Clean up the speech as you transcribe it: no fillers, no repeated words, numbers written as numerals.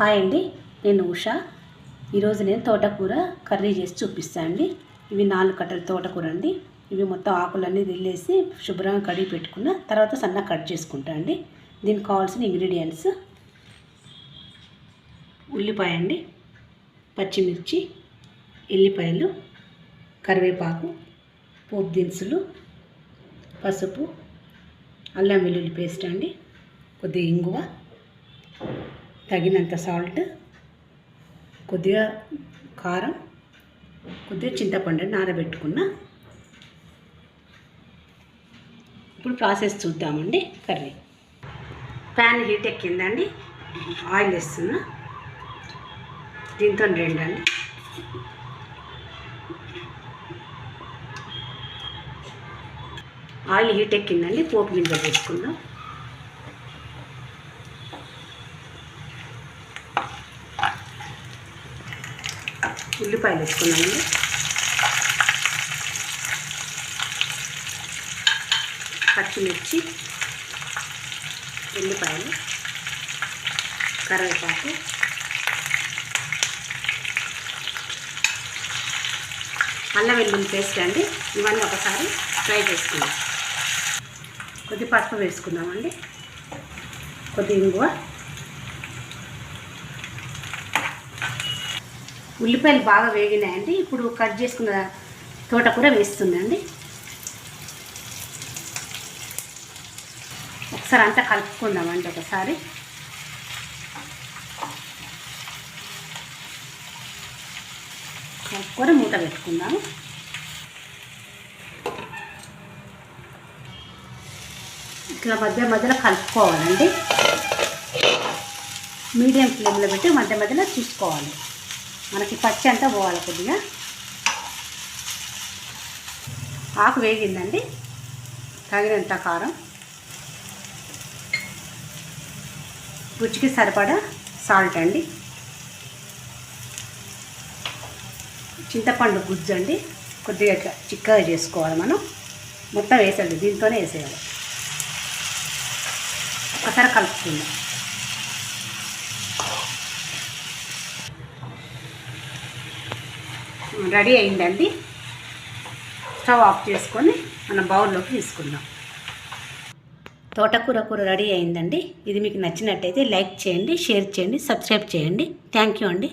Hi అండి, నేను ఉషా. ఈరోజు నేను తోటకూర కర్రీ చేసి చూపిస్తాను అండి. ఇవి 4 కట్టల తోటకూర అండి. ఇవి మొత్తం ఆకులన్నీ దిల్లేసి శుభ్రంగా కడిగి పెట్టుకున్న తర్వాత సన్నగా కట్ చేసుకుంటా అండి. దీనికి కావాల్సిన ఇంగ్రీడియంట్స్: ఉల్లిపాయ అండి, పచ్చిమిర్చి, ఎల్లిపాయలు, కరివేపాకు, పోపు దినుసులు, పసుపు, అల్లం వెల్లుల్లి పేస్ట్ అండి, కొద్దిగా ఇంగువ, తగినంత సాల్ట్, కొద్దిగా కారం, కొద్దిగా చింతపండు నానబెట్టుకున్న. ఇప్పుడు ప్రాసెస్ చూద్దామండి. కర్రీ ప్యాన్ హీట్ ఎక్కిందండి. ఆయిల్ వేస్తున్నా. దీంతో రెండండి. Oil heat ఎక్కిందండి. పోపు గింజలు వేసుకుందాం. ఉల్లిపాయలు వేసుకున్నామండి. పచ్చిమిర్చి, ఎల్లిపాయలు, కరివేపాకు, అల్లం వెల్లుల్లి పేస్ట్ అండి. ఇవన్నీ ఒకసారి ఫ్రై చేసుకుందాం. కొద్ది పసుపు వేసుకుందామండి. కొద్ది ఇంగువ. ఉల్లిపాయలు బాగా వేగినాయండి. ఇప్పుడు కట్ చేసుకున్న తోటకూర వేస్తుందండి. ఒకసారి అంతా కలుపుకుందామండి. ఒకసారి కలుపుకొని మూత పెట్టుకుందాము. ఇట్లా మధ్య మధ్యలో కలుపుకోవాలండి. మీడియం ఫ్లేమ్లో పెట్టి మధ్య మధ్యలో చూసుకోవాలి. మనకి పచ్చి అంతా పోవాలి. కొద్దిగా ఆకు వేగిందండి. తగినంత కారం, రుచికి సరిపడా సాల్ట్ అండి, చింతపండు గుజ్జు అండి. కొద్దిగా ఇట్లా చిక్కగా చేసుకోవాలి. మనం మొత్తం వేసేది దీంతోనే వేసేయాలి. ఒకసారి కలుపుకుందాం. రెడీ అయిందండి. స్టవ్ ఆఫ్ చేసుకొని మన బౌల్లోకి తీసుకుందాం. తోటకూర కూర రెడీ అయిందండి. ఇది మీకు నచ్చినట్టయితే లైక్ చేయండి, షేర్ చేయండి, సబ్స్క్రైబ్ చేయండి. థ్యాంక్ యూ అండి.